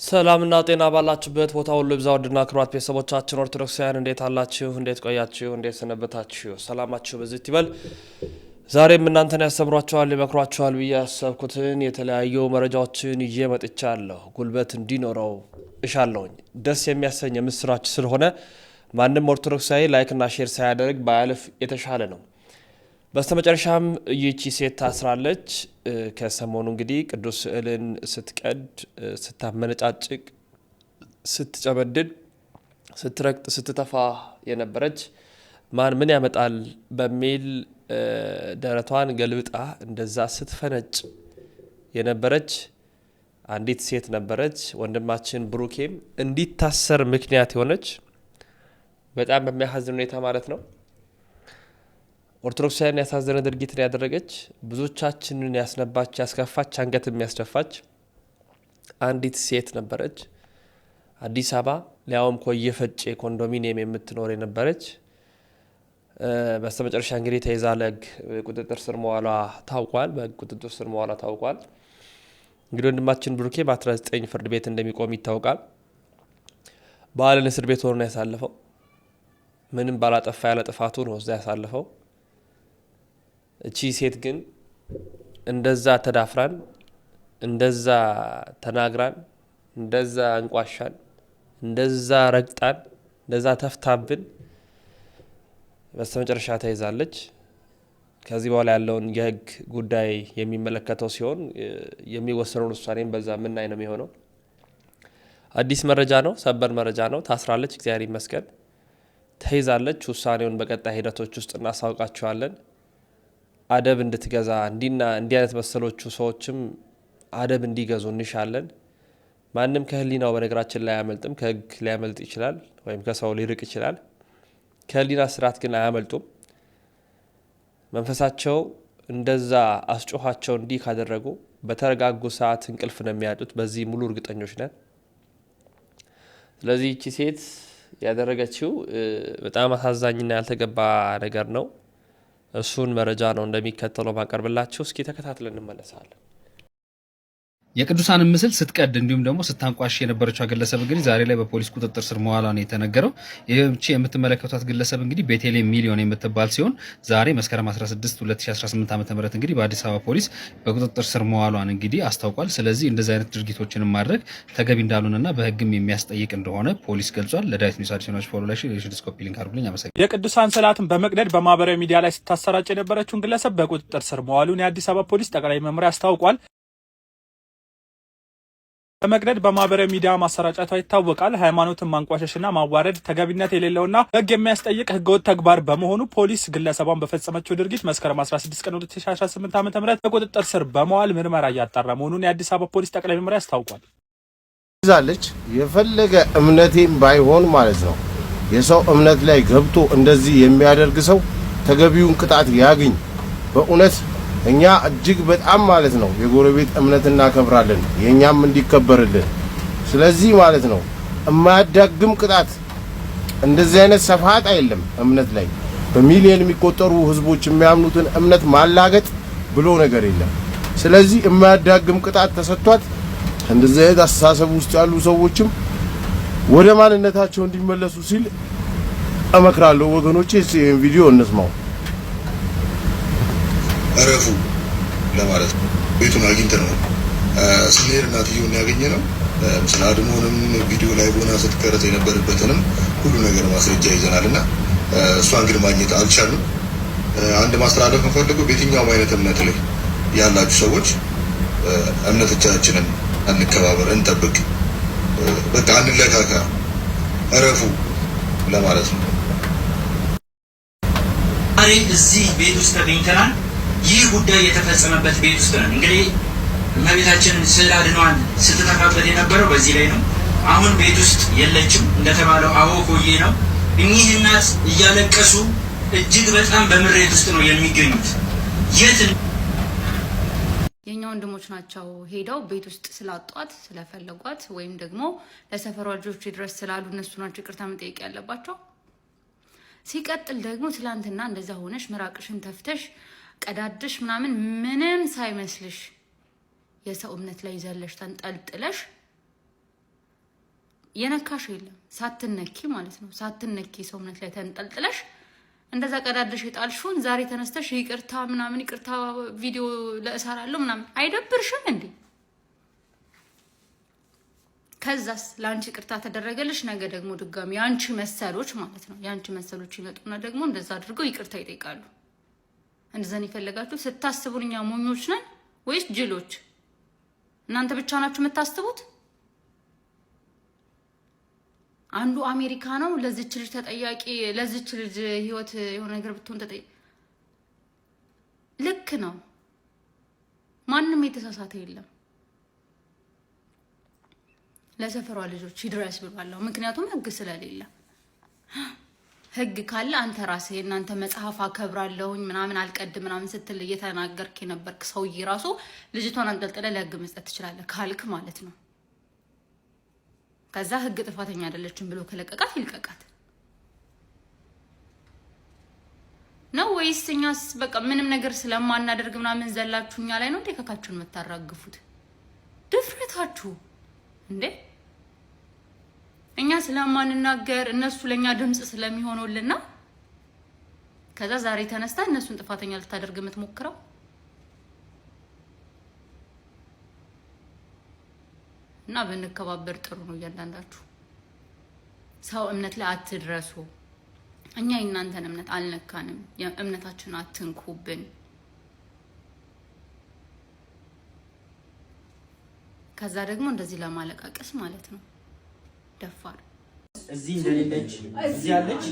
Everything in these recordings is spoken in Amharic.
ሰላምና ጤና ባላችሁበት ቦታ ሁሉ ይብዛው። ድና ክብራት ቤተሰቦቻችን ኦርቶዶክሳውያን እንዴት አላችሁ? እንዴት ቆያችሁ? እንዴት ሰነበታችሁ? ሰላማችሁ በዚህ ይበል። ዛሬም እናንተን ያስተምሯችኋል ይመክሯችኋል ብዬ ያሰብኩትን የተለያዩ መረጃዎችን ይዤ መጥቻለሁ። ጉልበት እንዲኖረው እሻለሁኝ። ደስ የሚያሰኝ ምስራች ስለሆነ ማንም ኦርቶዶክሳዊ ላይክና ሼር ሳያደርግ ባያልፍ የተሻለ ነው። በስተመጨረሻም ይቺ ሴት ታስራለች። ከሰሞኑ እንግዲህ ቅዱስ ስዕልን ስትቀድ፣ ስታመነጫጭቅ፣ ስትጨመድድ፣ ስትረግጥ፣ ስትተፋ የነበረች ማን ምን ያመጣል በሚል ደረቷን ገልብጣ እንደዛ ስትፈነጭ የነበረች አንዲት ሴት ነበረች። ወንድማችን ብሩኬም እንዲታሰር ምክንያት የሆነች በጣም በሚያሳዝን ሁኔታ ማለት ነው ኦርቶዶክሳውያን ያሳዘነ ድርጊትን ያደረገች ብዙዎቻችንን ያስነባች ያስከፋች አንገት የሚያስደፋች አንዲት ሴት ነበረች። አዲስ አበባ ሊያውም ኮየ ፈጬ ኮንዶሚኒየም የምትኖር የነበረች በስተመጨረሻ እንግዲህ ተይዛ ለግ ቁጥጥር ስር መዋሏ ታውቋል። በቁጥጥር ስር መዋሏ ታውቋል። እንግዲህ ወንድማችን ብሩኬ በ19 ፍርድ ቤት እንደሚቆም ይታወቃል። በዓልን እስር ቤት ሆኖ ያሳለፈው ምንም ባላጠፋ ያለ ጥፋቱ ነው እዛ ያሳለፈው። እቺ ሴት ግን እንደዛ ተዳፍራን፣ እንደዛ ተናግራን፣ እንደዛ እንቋሻን፣ እንደዛ ረግጣን፣ እንደዛ ተፍታብን በስተመጨረሻ ተይዛለች። ከዚህ በኋላ ያለውን የህግ ጉዳይ የሚመለከተው ሲሆን የሚወሰነውን ውሳኔም በዛ ምናይ ነው የሚሆነው። አዲስ መረጃ ነው፣ ሰበር መረጃ ነው። ታስራለች፣ እግዚአብሔር ይመስገን። ተይዛለች። ውሳኔውን በቀጣይ ሂደቶች ውስጥ እናሳውቃቸዋለን። አደብ እንድትገዛ እንዲህ አይነት መሰሎቹ ሰዎችም አደብ እንዲገዙ እንሻለን። ማንም ከህሊናው በነገራችን ላይ አያመልጥም። ከህግ ሊያመልጥ ይችላል ወይም ከሰው ሊርቅ ይችላል። ከህሊና ስርዓት ግን አያመልጡም። መንፈሳቸው እንደዛ አስጮኋቸው እንዲህ ካደረጉ በተረጋጉ ሰዓት እንቅልፍ ነው የሚያጡት። በዚህ ሙሉ እርግጠኞች ነን። ስለዚህ እቺ ሴት ያደረገችው በጣም አሳዛኝና ያልተገባ ነገር ነው። እሱን መረጃ ነው እንደሚከተለው ማቀርብላችሁ። እስኪ ተከታትለን እንመለሳለን። የቅዱሳንን ምስል ስትቀድ እንዲሁም ደግሞ ስታንቋሽ የነበረችው ግለሰብ እንግዲህ ዛሬ ላይ በፖሊስ ቁጥጥር ስር መዋሏ ነው የተነገረው። ይህቺ የምትመለከቷት ግለሰብ እንግዲህ ቤተልሔም ሚሊዮን የምትባል ሲሆን ዛሬ መስከረም 16 2018 ዓ.ም እንግዲህ በአዲስ አበባ ፖሊስ በቁጥጥር ስር መዋሏን እንግዲህ አስታውቋል። ስለዚህ እንደዚህ አይነት ድርጊቶችን ማድረግ ተገቢ እንዳልሆነና በሕግም የሚያስጠይቅ እንደሆነ ፖሊስ ገልጿል። ለዳዊት ኒውስ አዲሽናል ፎሎ ላይ ዲስኮፒ ሊንክ አድርጉልኝ። አመሰግናለሁ። የቅዱሳን ስዕላትን በመቅደድ በማህበራዊ ሚዲያ ላይ ስታሰራጭ የነበረችውን ግለሰብ በቁጥጥር ስር መዋሉን የአዲስ አበባ ፖሊስ ጠቅላይ መምሪያ አስታውቋል። በመቅደድ በማህበራዊ ሚዲያ ማሰራጨቷ ይታወቃል። ሃይማኖትን ማንቋሸሽና ማዋረድ ተገቢነት የሌለውና ሕግ የሚያስጠይቅ ሕገወጥ ተግባር በመሆኑ ፖሊስ ግለሰቧን በፈጸመችው ድርጊት መስከረም 16 ቀን 2018 ዓ.ም በቁጥጥር ስር በመዋል ምርመራ እያጣራ መሆኑን የአዲስ አበባ ፖሊስ ጠቅላይ መምሪያ አስታውቋል። ይዛለች የፈለገ እምነቴም ባይሆን ማለት ነው የሰው እምነት ላይ ገብቶ እንደዚህ የሚያደርግ ሰው ተገቢውን ቅጣት ያግኝ። በእውነት እኛ እጅግ በጣም ማለት ነው የጎረቤት እምነት እናከብራለን፣ የኛም እንዲከበርልን። ስለዚህ ማለት ነው የማያዳግም ቅጣት እንደዚህ አይነት ሰፋት አይደለም። እምነት ላይ በሚሊዮን የሚቆጠሩ ህዝቦች የሚያምኑትን እምነት ማላገጥ ብሎ ነገር የለም። ስለዚህ የማያዳግም ቅጣት ተሰጥቷት እንደዚህ አይነት አስተሳሰብ ውስጥ ያሉ ሰዎችም ወደ ማንነታቸው እንዲመለሱ ሲል እመክራለሁ። ወገኖቼ ይህን ቪዲዮ እንስማው። አረፉ ለማለት ነው። ቤቱን አግኝተን ነው ስንሄድ እናትየውን ያገኘ ነው። ምስል አድሞንም ቪዲዮ ላይ ሆና ስትቀረጽ የነበረበትንም ሁሉ ነገር ማስረጃ ይዘናልና እሷን ግን ማግኘት አልቻልንም። አንድ ማስተላለፍ የምፈልገው በየትኛውም አይነት እምነት ላይ ያላችሁ ሰዎች እምነቶቻችንን እንከባበር፣ እንጠብቅ፣ በቃ እንለካካ፣ አረፉ ለማለት ነው። ዛሬ እዚህ ቤት ውስጥ ተገኝተናል። ይህ ጉዳይ የተፈጸመበት ቤት ውስጥ ነው። እንግዲህ እመቤታችን ስዕል አድኗን ስትተፋበት የነበረው በዚህ ላይ ነው። አሁን ቤት ውስጥ የለችም። እንደተባለው አዎ ኮዬ ነው። እኚህ እናት እያለቀሱ እጅግ በጣም በምሬት ውስጥ ነው የሚገኙት። የት የኛ ወንድሞች ናቸው ሄደው ቤት ውስጥ ስላጧት ስለፈለጓት ወይም ደግሞ ለሰፈሯ ልጆች ድረስ ስላሉ እነሱ ናቸው ይቅርታ መጠየቅ ያለባቸው። ሲቀጥል ደግሞ ትላንትና እንደዛ ሆነሽ ምራቅሽን ተፍተሽ ቀዳድሽ ምንም ሳይመስልሽ የሰው እምነት ላይ ዘለሽ ተንጠልጥለሽ የነካሽ የለም ሳትነኪ ማለት ነው። ሳትነኪ ሰውነት ላይ ተንጠልጥለሽ እንደዛ ቀዳደሽ የጣልሽውን ዛሬ ተነስተሽ ይቅርታ ምናምን ይቅርታ ቪዲዮ ለእሰራለሁ ምናምን አይደብርሽም እንዴ? ከዛስ ላንቺ ይቅርታ ተደረገልሽ፣ ነገ ደግሞ ድጋሚ ያንቺ መሰሎች ማለት ነው ያንቺ መሰሎች ይመጡና ደግሞ እንደዛ አድርገው ይቅርታ ይጠይቃሉ። እንደዛን ይፈልጋችሁ ስታስቡን እኛ ሞኞች ነን ወይስ ጅሎች? እናንተ ብቻ ናችሁ የምታስቡት? አንዱ አሜሪካ ነው ለዚች ልጅ ተጠያቂ፣ ለዚች ልጅ ህይወት የሆነ ነገር ብትሆን ተጠያቂ ልክ ነው። ማንም የተሳሳተ የለም። ለሰፈሯ ልጆች ይድረስ ብሏለሁ። ምክንያቱም ህግ ስለሌለ፣ ህግ ካለ አንተ ራስህ እናንተ መጽሐፍ አከብራለሁኝ ምናምን አልቀድ ምናምን ስትል እየተናገርክ የነበርክ ሰውዬ ራሱ ልጅቷን አንጠልጥለ ለህግ መስጠት ትችላለህ ካልክ ማለት ነው። ከዛ ህግ ጥፋተኛ አይደለችም ብሎ ከለቀቃት ይልቀቃት ነው ወይስ እኛስ በቃ ምንም ነገር ስለማናደርግ ምናምን ዘላችሁኛ ላይ ነው እንዴ ከካችሁን የምታራግፉት? ድፍረታችሁ እንዴ! እኛ ስለማንናገር እነሱ ለኛ ድምጽ ስለሚሆኑልና ከዛ ዛሬ ተነስታ እነሱን ጥፋተኛ ልታደርግ የምትሞክረው እና በንከባበር ጥሩ ነው። እያንዳንዳችሁ ሰው እምነት ላይ አትድረሱ። እኛ የእናንተን እምነት አልነካንም፣ እምነታችንን አትንኩብን። ከዛ ደግሞ እንደዚህ ለማለቃቀስ ማለት ነው ደፋር እዚህ እንደሌለች እዚህ ያለች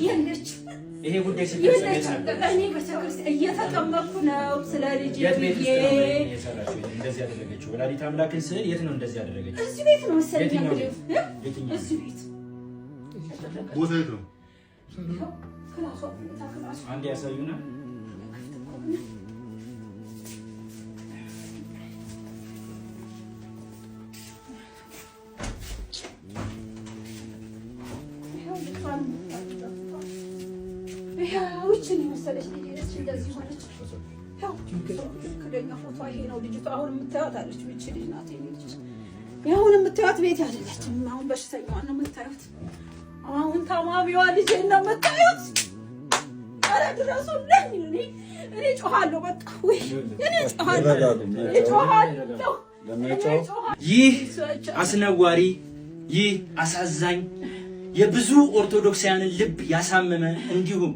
ይሄ ጉዳይ ሲፈጸም እኔ በተክርስቲያን እየተቀመጥኩ ነው። ስለ ልጅ እንደዚህ ያደረገችው ወላዲተ አምላክን ስዕል የት ነው እንደዚህ ያደረገችው? እዚህ ቤት ነው መሰለኝ። የትኛው እዚህ ቤት ቦታ የት ነው? አንድ ያሳዩና ውጭን መሰለች ልጅ እንደዚህ ሆነች። ያው ከደኛ ፎቶ ይሄ ነው ልጅቷ። አሁን የምታዩት አለች ብቻ ልጅ ናት። ልጅ ያሁን የምታዩት ቤት አይደለችም። አሁን በሽተኛዋ ነው የምታዩት። አሁን ታማሚዋ ልጅ ነው የምታዩት። ኧረ ድረሱልኝ! እኔ ጮሃለሁ። በቃ ወይ እኔ ጮሃለሁ። ይህ አስነዋሪ፣ ይህ አሳዛኝ፣ የብዙ ኦርቶዶክሳውያንን ልብ ያሳመመ እንዲሁም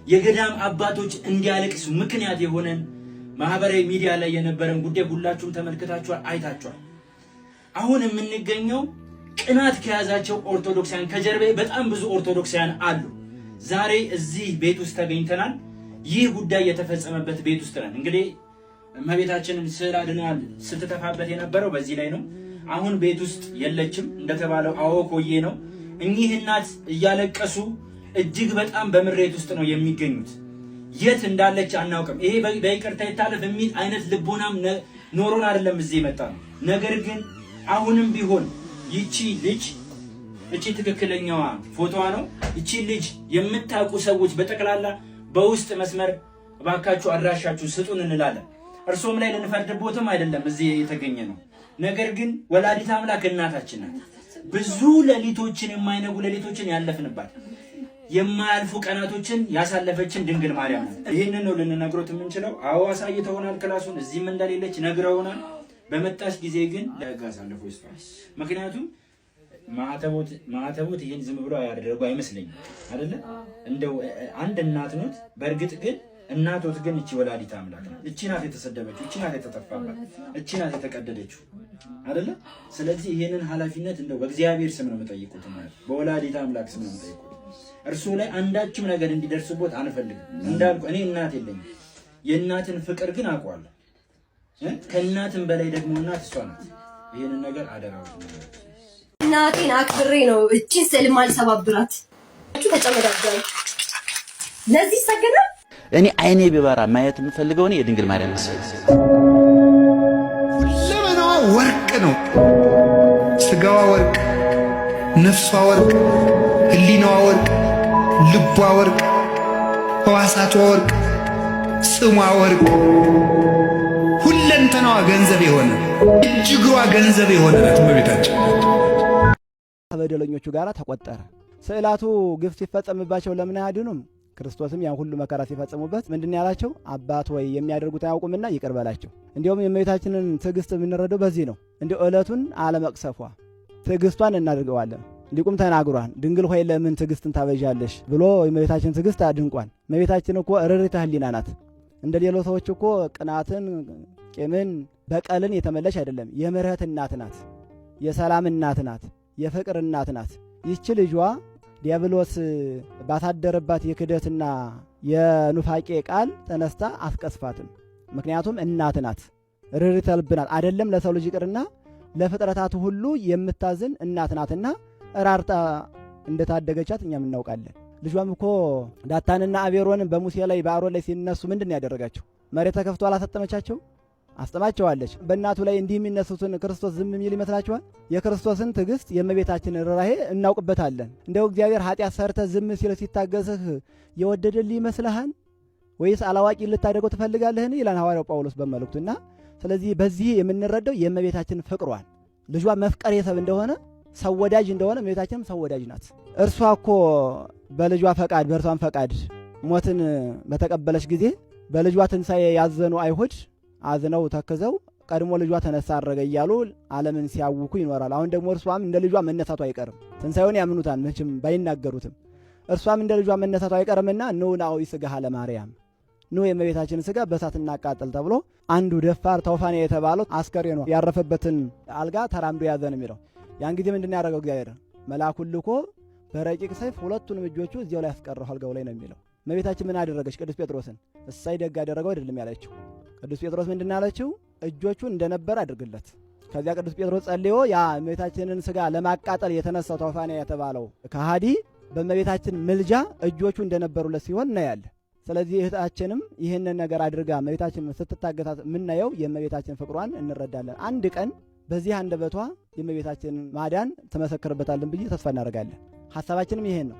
የገዳም አባቶች እንዲያለቅሱ ምክንያት የሆነን ማህበራዊ ሚዲያ ላይ የነበረን ጉዳይ ሁላችሁም ተመልክታችኋል፣ አይታችኋል። አሁን የምንገኘው ቅናት ከያዛቸው ኦርቶዶክሳውያን ከጀርባ በጣም ብዙ ኦርቶዶክሳውያን አሉ። ዛሬ እዚህ ቤት ውስጥ ተገኝተናል። ይህ ጉዳይ የተፈጸመበት ቤት ውስጥ ነን። እንግዲህ እመቤታችንን ስዕል አድኗል ስትተፋበት የነበረው በዚህ ላይ ነው። አሁን ቤት ውስጥ የለችም። እንደተባለው አወቆዬ ነው። እኚህ እናት እያለቀሱ እጅግ በጣም በምሬት ውስጥ ነው የሚገኙት። የት እንዳለች አናውቅም። ይሄ በይቅርታ ይታለፍ የሚል አይነት ልቦናም ኖሮን አይደለም እዚህ የመጣ ነው። ነገር ግን አሁንም ቢሆን ይቺ ልጅ እቺ ትክክለኛዋ ፎቶዋ ነው። እቺ ልጅ የምታውቁ ሰዎች በጠቅላላ በውስጥ መስመር እባካችሁ አድራሻችሁ ስጡን እንላለን። እርሶም ላይ ልንፈርድቦትም አይደለም እዚህ የተገኘ ነው። ነገር ግን ወላዲተ አምላክ እናታችን ናት። ብዙ ሌሊቶችን የማይነጉ ሌሊቶችን ያለፍንባት የማያልፉ ቀናቶችን ያሳለፈችን ድንግል ማርያም ናት። ይህንን ነው ልንነግሮት የምንችለው። አዎ አሳይተውናል፣ ክላሱን እዚህም እንደሌለች ነግረውናል። በመጣች ጊዜ ግን ለህግ አሳልፎ ይስጣል። ምክንያቱም ማዕተቦት ይህን ዝም ብሎ ያደረጉ አይመስለኝም አይደለ? እንደው አንድ እናት ኖት። በእርግጥ ግን እናቶት ግን እቺ ወላዲተ አምላክ ናት። እቺ ናት የተሰደበችው፣ እቺ ናት የተጠፋባት፣ እቺ ናት የተቀደደችው አይደለ? ስለዚህ ይሄንን ኃላፊነት እንደው በእግዚአብሔር ስም ነው የምጠይቁት፣ ማለት በወላዲተ አምላክ ስም ነው የምጠይቁት። እርሱ ላይ አንዳችም ነገር እንዲደርስቦት አንፈልግም። እንዳልኩ እኔ እናት የለኝም። የእናትን ፍቅር ግን አውቀዋለሁ። ከእናትም በላይ ደግሞ እናት እሷ ናት። ይሄንን ነገር አደራው እናቴን አክብሬ ነው እቺ ስዕል ማልሰባብራት። ተጨመዳጃይ ለዚህ ሰገደ እኔ አይኔ ቢበራ ማየት የምፈልገው እኔ የድንግል ማርያም ምስል ዘመናዋ ወርቅ ነው። ስጋዋ ወርቅ፣ ነፍሷ ወርቅ፣ ህሊናዋ ወርቅ፣ ልቧ ወርቅ፣ ሕዋሳቷ ወርቅ፣ ስሟ ወርቅ፣ ሁለንተናዋ ገንዘብ የሆነ እጅግሯ ገንዘብ የሆነ ናት እመቤታችን። ከበደለኞቹ ጋር ተቆጠረ። ስዕላቱ ግፍ ሲፈጸምባቸው ለምን አያድኑም? ክርስቶስም ያን ሁሉ መከራ ሲፈጽሙበት ምንድን ያላቸው? አባት ወይ የሚያደርጉት አያውቁምና ይቅር በላቸው። እንዲሁም የእመቤታችንን ትዕግስት የምንረዳው በዚህ ነው። እንዲሁ ዕለቱን አለመቅሰፏ ትዕግስቷን እናድርገዋለን። ሊቁም ተናግሯል። ድንግል ሆይ ለምን ትዕግስትን ታበዣለሽ ብሎ የእመቤታችን ትዕግስት አድንቋል። እመቤታችን እኮ ርኅርኅተ ሕሊና ናት። እንደ ሌሎች ሰዎች እኮ ቅናትን፣ ቂምን፣ በቀልን የተመለሽ አይደለም። የምሕረት እናት ናት። የሰላም እናት ናት። የፍቅር እናት ናት። ይህች ልጇ ዲያብሎስ ባሳደረባት የክደትና የኑፋቄ ቃል ተነስታ አትቀስፋትም። ምክንያቱም እናት ናት። ርኅርኅተ ልብ ናት። አይደለም ለሰው ልጅ ይቅርና ለፍጥረታቱ ሁሉ የምታዝን እናት ናትና ራርታ እንደታደገቻት እኛም እናውቃለን። ልጇም እኮ ዳታንና አቤሮንን በሙሴ ላይ በአሮን ላይ ሲነሱ ምንድን ያደረጋቸው? መሬት ተከፍቶ አላሰጠመቻቸው? አስጠማቸዋለች። በእናቱ ላይ እንዲህ የሚነሱትን ክርስቶስ ዝም የሚል ይመስላችኋል? የክርስቶስን ትዕግስት የእመቤታችንን ርኅራኄ እናውቅበታለን። እንደው እግዚአብሔር ኃጢአት ሰርተ ዝም ሲል ሲታገስህ የወደደልህ ይመስልሃል ወይስ አላዋቂ ልታደርገው ትፈልጋለህን? ይላል ሐዋርያው ጳውሎስ በመልእክቱና ስለዚህ በዚህ የምንረዳው የእመቤታችን ፍቅሯን ልጇ መፍቀር የሰብ እንደሆነ ሰው ወዳጅ እንደሆነ እመቤታችንም ሰው ወዳጅ ናት። እርሷ እኮ በልጇ ፈቃድ በእርሷን ፈቃድ ሞትን በተቀበለች ጊዜ በልጇ ትንሣኤ ያዘኑ አይሁድ አዝነው ተክዘው ቀድሞ ልጇ ተነሳ አረገ እያሉ ዓለምን ሲያውኩ ይኖራል። አሁን ደግሞ እርሷም እንደ ልጇ መነሳቱ አይቀርም። ትንሣኤውን ያምኑታል መቼም ባይናገሩትም እርሷም እንደ ልጇ መነሳቱ አይቀርምና ኑ ናዊ ሥጋሃ ለማርያም ኑ የእመቤታችንን ሥጋ በእሳት እናቃጥል ተብሎ አንዱ ደፋር ተውፋኔ የተባለው አስከሬኗ ያረፈበትን አልጋ ተራምዶ ያዘን የሚለው ያን ጊዜ ምንድን ያደረገው እግዚአብሔር መልአኩን ልኮ በረቂቅ ሰይፍ ሁለቱንም እጆቹ እዚያው ላይ ያስቀረው አልጋው ላይ ነው የሚለው። እመቤታችን ምን አደረገች? ቅዱስ ጴጥሮስን እሳይ ደግ አደረገው አይደለም ያለችው። ቅዱስ ጴጥሮስ ምንድን ያለችው? እጆቹ እንደነበር አድርግለት። ከዚያ ቅዱስ ጴጥሮስ ጸልዮ ያ እመቤታችንን ሥጋ ለማቃጠል የተነሳው ተውፋኔ የተባለው ከሃዲ በእመቤታችን ምልጃ እጆቹ እንደነበሩለት ሲሆን እናያለን። ስለዚህ እህታችንም ይህንን ነገር አድርጋ እመቤታችን ስትታገታት የምናየው የእመቤታችን ፍቅሯን እንረዳለን። አንድ ቀን በዚህ አንደበቷ የእመቤታችንን ማዳን ትመሰክርበታለን ብዬ ተስፋ እናደርጋለን። ሐሳባችንም ይሄን ነው።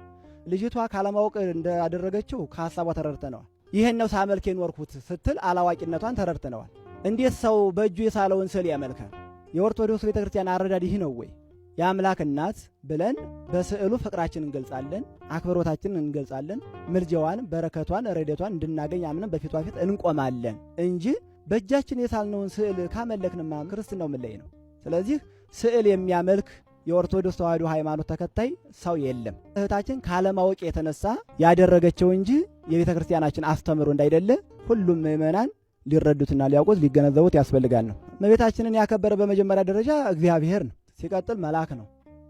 ልጅቷ ካለማወቅ እንዳደረገችው ከሐሳቧ ተረድተነዋል። ይሄን ነው ሳመልክ የኖርኩት ስትል አላዋቂነቷን ተረድተነዋል። እንዴት ሰው በእጁ የሳለውን ስዕል ያመልካል? የኦርቶዶክስ ቤተክርስቲያን አረዳድ ይህ ነው ወይ? የአምላክ እናት ብለን በስዕሉ ፍቅራችን እንገልጻለን፣ አክብሮታችንን እንገልጻለን። ምልጃዋን፣ በረከቷን፣ ረድኤቷን እንድናገኝ አምነን በፊቷ ፊት እንቆማለን እንጂ በእጃችን የሳልነውን ስዕል ካመለክንማ ክርስትናው ምን ላይ ነው? ስለዚህ ስዕል የሚያመልክ የኦርቶዶክስ ተዋሕዶ ሃይማኖት ተከታይ ሰው የለም። እህታችን ካለማወቅ የተነሳ ያደረገችው እንጂ የቤተ ክርስቲያናችን አስተምሮ እንዳይደለ ሁሉም ምእመናን ሊረዱትና ሊያውቁት ሊገነዘቡት ያስፈልጋል ነው። እመቤታችንን ያከበረ በመጀመሪያ ደረጃ እግዚአብሔር ነው። ሲቀጥል መልአክ ነው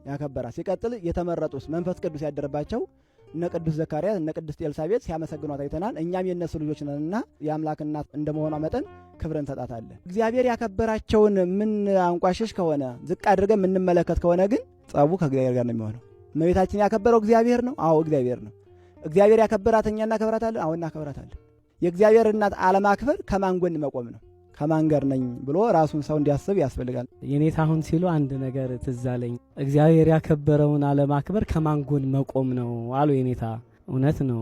ያከበራ። ሲቀጥል የተመረጡት መንፈስ ቅዱስ ያደረባቸው እነ ቅዱስ ዘካርያስ እነ ቅድስት ኤልሳቤጥ ሲያመሰግኗት አይተናል። እኛም የእነሱ ልጆች ነንና የአምላክ እናት እንደመሆኗ መጠን ክብር እንሰጣታለን። እግዚአብሔር ያከበራቸውን ምን አንቋሽሽ ከሆነ ዝቅ አድርገን የምንመለከት ከሆነ ግን ጸቡ ከእግዚአብሔር ጋር ነው የሚሆነው። እመቤታችን ያከበረው እግዚአብሔር ነው። አዎ እግዚአብሔር ነው። እግዚአብሔር ያከበራት እኛ እናከብራታለን። አዎ እናከብራታለን። የእግዚአብሔር እናት አለማክበር ከማን ጎን መቆም ነው? ከማን ጋር ነኝ ብሎ ራሱን ሰው እንዲያስብ ያስፈልጋል። የኔታ አሁን ሲሉ አንድ ነገር ትዝ አለኝ። እግዚአብሔር ያከበረውን አለማክበር ከማን ጎን መቆም ነው አሉ የኔታ። እውነት ነው።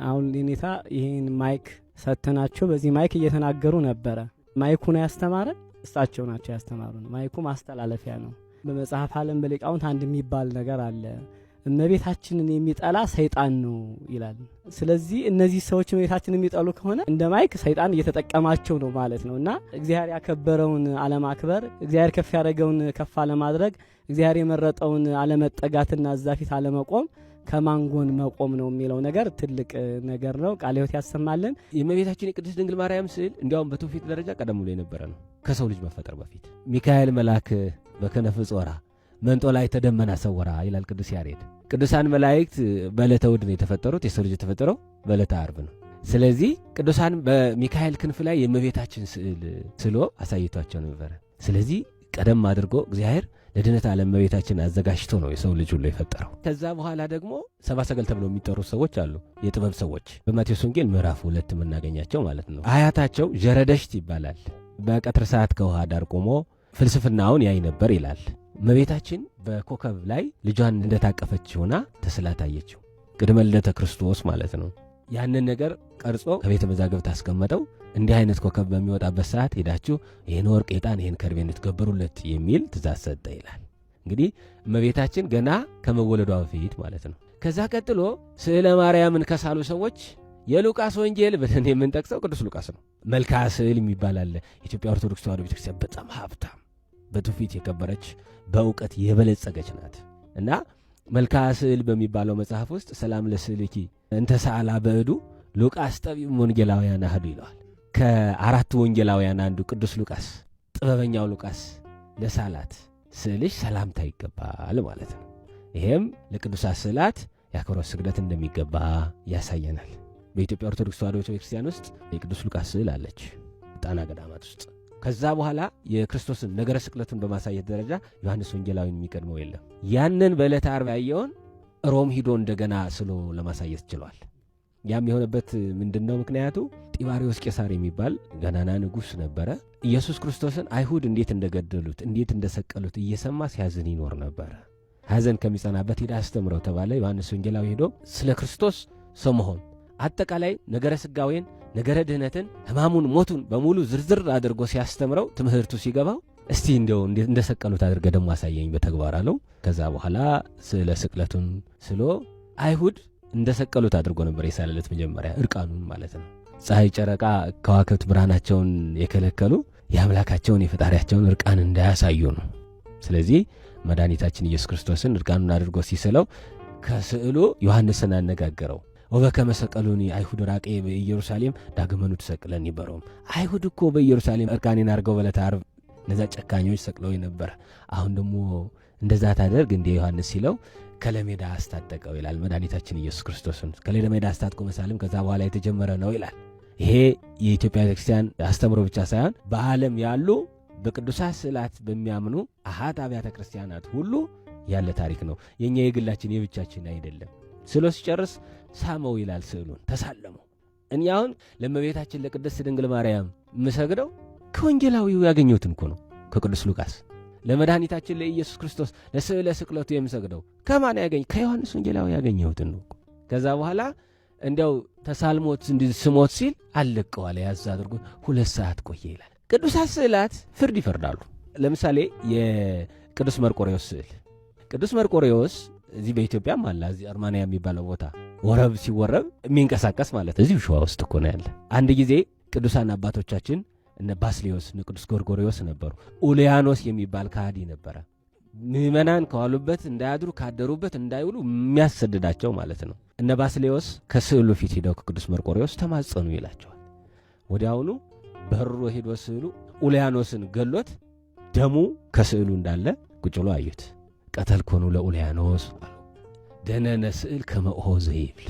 አሁን የኔታ ይህን ማይክ ሰተናቸው በዚህ ማይክ እየተናገሩ ነበረ። ማይኩን ያስተማረን እሳቸው ናቸው ያስተማሩን። ማይኩ ማስተላለፊያ ነው። በመጽሐፍ ዓለም በሊቃውንት አንድ የሚባል ነገር አለ። እመቤታችንን የሚጠላ ሰይጣን ነው ይላል። ስለዚህ እነዚህ ሰዎች እመቤታችንን የሚጠሉ ከሆነ እንደ ማይክ ሰይጣን እየተጠቀማቸው ነው ማለት ነው። እና እግዚአብሔር ያከበረውን አለማክበር፣ እግዚአብሔር ከፍ ያደረገውን ከፍ አለማድረግ፣ እግዚአብሔር የመረጠውን አለመጠጋትና እዛ ፊት አለመቆም ከማን ጎን መቆም ነው የሚለው ነገር ትልቅ ነገር ነው። ቃለ ሕይወት ያሰማልን። የእመቤታችን የቅድስት ድንግል ማርያም ስዕል እንዲያውም በትውፊት ደረጃ ቀደም ብሎ የነበረ ነው። ከሰው ልጅ መፈጠር በፊት ሚካኤል መልአክ በከነፍ ጾራ መንጦ ላይ ተደመና ሰወራ ይላል ቅዱስ ያሬድ። ቅዱሳን መላእክት በዕለተ እሑድ ነው የተፈጠሩት። የሰው ልጅ የተፈጠረው በዕለተ ዓርብ ነው። ስለዚህ ቅዱሳን በሚካኤል ክንፍ ላይ የእመቤታችን ስዕል ስሎ አሳይቷቸው ነበረ። ስለዚህ ቀደም አድርጎ እግዚአብሔር ለድነት ዓለም እመቤታችን አዘጋጅቶ ነው የሰው ልጅ ሁሉ የፈጠረው። ከዛ በኋላ ደግሞ ሰብአ ሰገል ተብለው የሚጠሩ ሰዎች አሉ፣ የጥበብ ሰዎች በማቴዎስ ወንጌል ምዕራፍ 2 የምናገኛቸው ማለት ነው። አያታቸው ጀረደሽት ይባላል። በቀትር ሰዓት ከውሃ ዳር ቆሞ ፍልስፍናውን ያይ ነበር ይላል። እመቤታችን በኮከብ ላይ ልጇን እንደታቀፈች ሆና ተስላ ታየችው። ቅድመ ልደተ ክርስቶስ ማለት ነው። ያንን ነገር ቀርጾ ከቤተ መዛግብት አስቀመጠው። እንዲህ አይነት ኮከብ በሚወጣበት ሰዓት ሄዳችሁ ይህን ወርቅ፣ ዕጣን፣ ይህን ከርቤ እንድትገብሩለት የሚል ትእዛዝ ሰጠ ይላል። እንግዲህ እመቤታችን ገና ከመወለዷ በፊት ማለት ነው። ከዛ ቀጥሎ ስዕለ ማርያምን ከሳሉ ሰዎች የሉቃስ ወንጌል ብለን የምንጠቅሰው ቅዱስ ሉቃስ ነው። መልክዓ ስዕል የሚባል አለ። የኢትዮጵያ ኦርቶዶክስ ተዋሕዶ ቤተክርስቲያን በጣም ሀብታም፣ በትውፊት የከበረች፣ በእውቀት የበለጸገች ናት እና መልክዓ ስዕል በሚባለው መጽሐፍ ውስጥ ሰላም ለስዕልኪ እንተ ሰዓላ በእዱ ሉቃስ ጠቢብ ወንጌላውያን አህዱ ይለዋል። ከአራቱ ወንጌላውያን አንዱ ቅዱስ ሉቃስ ጥበበኛው ሉቃስ ለሳላት ስዕልሽ ሰላምታ ይገባል ማለት ነው። ይሄም ለቅዱሳት ስዕላት የአክብሮት ስግደት እንደሚገባ ያሳየናል። በኢትዮጵያ ኦርቶዶክስ ተዋሕዶ ቤተክርስቲያን ውስጥ የቅዱስ ሉቃስ ስዕል አለች ጣና ገዳማት ውስጥ። ከዛ በኋላ የክርስቶስን ነገረ ስቅለቱን በማሳየት ደረጃ ዮሐንስ ወንጌላዊን የሚቀድመው የለም። ያንን በዕለተ ዓርብ ያየውን ሮም ሂዶ እንደገና ስሎ ለማሳየት ችሏል። ያም የሆነበት ምንድነው ምክንያቱ? ጢባሪዎስ ቄሳር የሚባል ገናና ንጉሥ ነበረ። ኢየሱስ ክርስቶስን አይሁድ እንዴት እንደገደሉት እንዴት እንደሰቀሉት እየሰማ ሲያዝን ይኖር ነበረ። ሐዘን ከሚጸናበት ሂዳ አስተምረው ተባለ። ዮሐንስ ወንጌላዊ ሄዶ ስለ ክርስቶስ ሰው መሆን አጠቃላይ ነገረ ሥጋዌን ነገረ ድህነትን ሕማሙን ሞቱን በሙሉ ዝርዝር አድርጎ ሲያስተምረው ትምህርቱ ሲገባው እስቲ እንደው እንደሰቀሉት አድርገ ደግሞ አሳየኝ በተግባር አለው። ከዛ በኋላ ስለ ስቅለቱን ስሎ አይሁድ እንደሰቀሉት አድርጎ ነበር የሳለለት መጀመሪያ እርቃኑን ማለት ነው። ፀሐይ፣ ጨረቃ፣ ከዋክብት ብርሃናቸውን የከለከሉ የአምላካቸውን የፈጣሪያቸውን እርቃን እንዳያሳዩ ነው። ስለዚህ መድኃኒታችን ኢየሱስ ክርስቶስን እርቃኑን አድርጎ ሲስለው ከስዕሉ ዮሐንስን አነጋገረው። ወበከመ ሰቀሉኒ አይሁድ ራቄ በኢየሩሳሌም ዳግመኑ ትሰቅለኒ በሮም። አይሁድ እኮ በኢየሩሳሌም እርቃኔን አድርገው በዕለተ ዓርብ እነዛ ጨካኞች ሰቅለው ነበር። አሁን ደግሞ እንደዛ ታደርግ እንደ ዮሐንስ ሲለው ከለሜዳ አስታጠቀው ይላል። መድኃኒታችን ኢየሱስ ክርስቶስን ከለሜዳ አስታጥቆ መሳለም ከዛ በኋላ የተጀመረ ነው ይላል። ይሄ የኢትዮጵያ ቤተክርስቲያን አስተምሮ ብቻ ሳይሆን በዓለም ያሉ በቅዱሳት ስዕላት በሚያምኑ አሃት አብያተ ክርስቲያናት ሁሉ ያለ ታሪክ ነው። የኛ የግላችን የብቻችን አይደለም። ስሎ ሲጨርስ ሳመው ይላል። ስዕሉን ተሳለመው። እኔ አሁን ለእመቤታችን ለቅድስት ድንግል ማርያም የምሰግደው ከወንጌላዊው ያገኘሁትን እኮ ነው፣ ከቅዱስ ሉቃስ። ለመድኃኒታችን ለኢየሱስ ክርስቶስ ለስዕለ ስቅለቱ የምሰግደው ከማን ያገኝ? ከዮሐንስ ወንጌላዊ ያገኘሁትን ነው። ከዛ በኋላ እንዲያው ተሳልሞት ስሞት ሲል አለቀዋለ ያዝ አድርጎ 2 ሰዓት ቆየ ይላል። ቅዱሳት ስዕላት ፍርድ ይፈርዳሉ። ለምሳሌ የቅዱስ መርቆሬዎስ ስዕል ቅዱስ መርቆሬዎስ እዚህ በኢትዮጵያም አለ። እዚህ አርማንያ የሚባለው ቦታ ወረብ ሲወረብ የሚንቀሳቀስ ማለት እዚህ ሸዋ ውስጥ እኮ ነው ያለ። አንድ ጊዜ ቅዱሳን አባቶቻችን እነ ባስሌዎስ እነ ቅዱስ ጎርጎርዮስ ነበሩ። ኡልያኖስ የሚባል ከሃዲ ነበረ። ምዕመናን ከዋሉበት እንዳያድሩ ካደሩበት እንዳይውሉ የሚያሰድዳቸው ማለት ነው። እነ ባስሌዎስ ከስዕሉ ፊት ሄደው ከቅዱስ መርቆሬዎስ ተማጸኑ ይላቸዋል። ወዲያውኑ በሮ ሄዶ ስዕሉ ኡልያኖስን ገሎት ደሙ ከስዕሉ እንዳለ ቁጭ ብሎ አዩት። ቀተል ኮኑ ለኡልያኖስ ደነነ ስዕል ከመኦሆ ዘይብል፣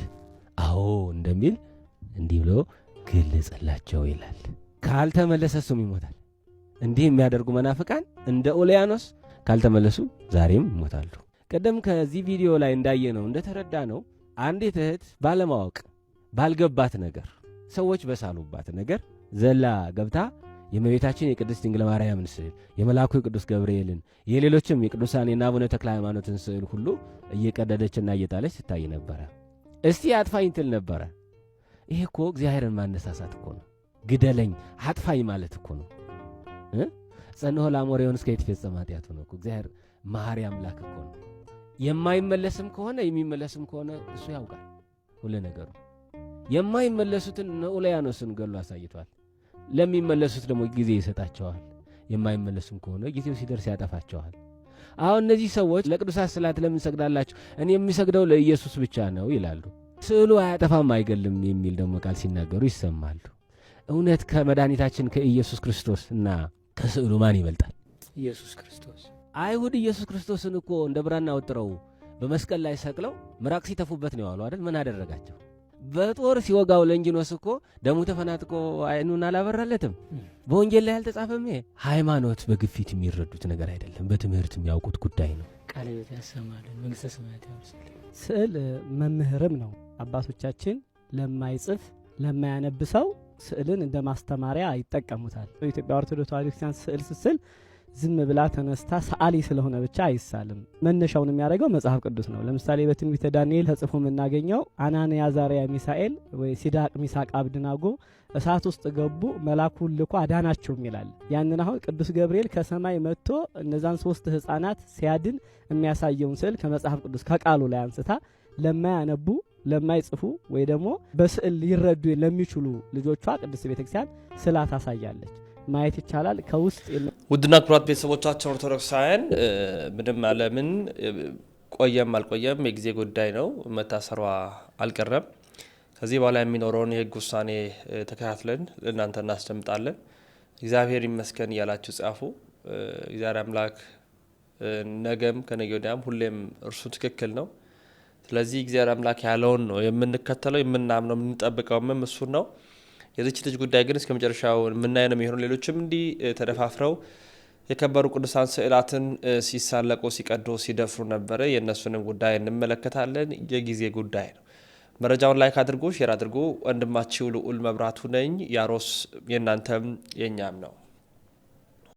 አዎ እንደሚል እንዲህ ብሎ ገለጸላቸው ይላል። ካልተመለሰ እሱም ይሞታል። እንዲህ የሚያደርጉ መናፍቃን እንደ ኡልያኖስ ካልተመለሱ ዛሬም ይሞታሉ። ቀደም ከዚህ ቪዲዮ ላይ እንዳየነው እንደተረዳ ነው አንዲት እህት ባለማወቅ ባልገባት ነገር ሰዎች በሳሉባት ነገር ዘላ ገብታ የእመቤታችን የቅድስት ድንግል ማርያምን ስዕል የመልአኩ የቅዱስ ገብርኤልን የሌሎችም የቅዱሳን የአቡነ ተክለ ሃይማኖትን ስዕል ሁሉ እየቀደደችና እየጣለች ትታይ ነበረ። እስቲ አጥፋኝ ትል ነበረ። ይሄ እኮ እግዚአብሔርን ማነሳሳት እኮ ነው። ግደለኝ አጥፋኝ ማለት እኮ ነው። ጸንሖ ለአሞሬውን እስከ ይትፌጸም ኃጢአቱ ነው እኮ። እግዚአብሔር መሐሪ አምላክ እኮ ነው። የማይመለስም ከሆነ የሚመለስም ከሆነ እሱ ያውቃል ሁሉ ነገሩ። የማይመለሱትን እነ ኡልያኖስን ገሎ አሳይቷል። ለሚመለሱት ደግሞ ጊዜ ይሰጣቸዋል። የማይመለሱም ከሆነ ጊዜው ሲደርስ ያጠፋቸዋል። አሁን እነዚህ ሰዎች ለቅዱሳት ስዕላት ለምን ሰግዳላችሁ? እኔ የሚሰግደው ለኢየሱስ ብቻ ነው ይላሉ። ስዕሉ አያጠፋም አይገልም የሚል ደግሞ ቃል ሲናገሩ ይሰማሉ። እውነት ከመድኃኒታችን ከኢየሱስ ክርስቶስ እና ከስዕሉ ማን ይበልጣል? ኢየሱስ ክርስቶስ። አይሁድ ኢየሱስ ክርስቶስን እኮ እንደ ብራና ወጥረው በመስቀል ላይ ሰቅለው ምራቅ ሲተፉበት ነው ያሉ አይደል? ምን አደረጋቸው? በጦር ሲወጋው ለንጊኖስ እኮ ደሙ ተፈናጥቆ አይኑን አላበራለትም። በወንጌል ላይ አልተጻፈም? ሃይማኖት በግፊት የሚረዱት ነገር አይደለም፣ በትምህርት የሚያውቁት ጉዳይ ነው። ቃለ ሕይወት ያሰማልን፣ መንግሥተ ሰማያት ያወርሳልን። ስዕል መምህርም ነው። አባቶቻችን ለማይጽፍ ለማያነብሰው ስዕልን እንደ ማስተማሪያ ይጠቀሙታል። በኢትዮጵያ ኦርቶዶክስ ተዋሕዶ ክርስቲያን ስዕል ስስል ዝም ብላ ተነስታ ሰዓሊ ስለሆነ ብቻ አይሳልም። መነሻውን የሚያደርገው መጽሐፍ ቅዱስ ነው። ለምሳሌ በትንቢተ ዳንኤል ተጽፎ የምናገኘው አናንያ፣ አዛርያ፣ ሚሳኤል ወይ ሲድራቅ፣ ሚሳቅ፣ አብደናጎ እሳት ውስጥ ገቡ፣ መልአኩን ልኮ አዳናቸውም ይላል። ያንን አሁን ቅዱስ ገብርኤል ከሰማይ መጥቶ እነዛን 3 ሕፃናት ሲያድን የሚያሳየውን ስዕል ከመጽሐፍ ቅዱስ ከቃሉ ላይ አንስታ ለማያነቡ ለማይጽፉ ወይ ደግሞ በስዕል ሊረዱ ለሚችሉ ልጆቿ ቅድስት ቤተክርስቲያን ስላ ታሳያለች። ማየት ይቻላል ከውስጥ። ውድና ክቡራት ቤተሰቦቻችን ኦርቶዶክሳውያን ምንም አለምን ቆየም አልቆየም የጊዜ ጉዳይ ነው። መታሰሯ አልቀረም። ከዚህ በኋላ የሚኖረውን የህግ ውሳኔ ተከታትለን እናንተ እናስደምጣለን። እግዚአብሔር ይመስገን እያላችሁ ጻፉ። እግዚአብሔር አምላክ ነገም ከነገ ወዲያም ሁሌም እርሱ ትክክል ነው። ስለዚህ እግዚአብሔር አምላክ ያለውን ነው የምንከተለው፣ የምናምነው፣ የምንጠብቀውም እሱን ነው። የዚች ልጅ ጉዳይ ግን እስከ መጨረሻው የምናየው ነው የሚሆነው። ሌሎችም እንዲህ ተደፋፍረው የከበሩ ቅዱሳን ስዕላትን ሲሳለቁ፣ ሲቀዱ፣ ሲደፍሩ ነበረ። የእነሱንም ጉዳይ እንመለከታለን። የጊዜ ጉዳይ ነው። መረጃውን ላይክ አድርጉ፣ ሼር አድርጉ። ወንድማችሁ ልዑል መብራቱ ነኝ። ያሮስ የእናንተም የኛም ነው።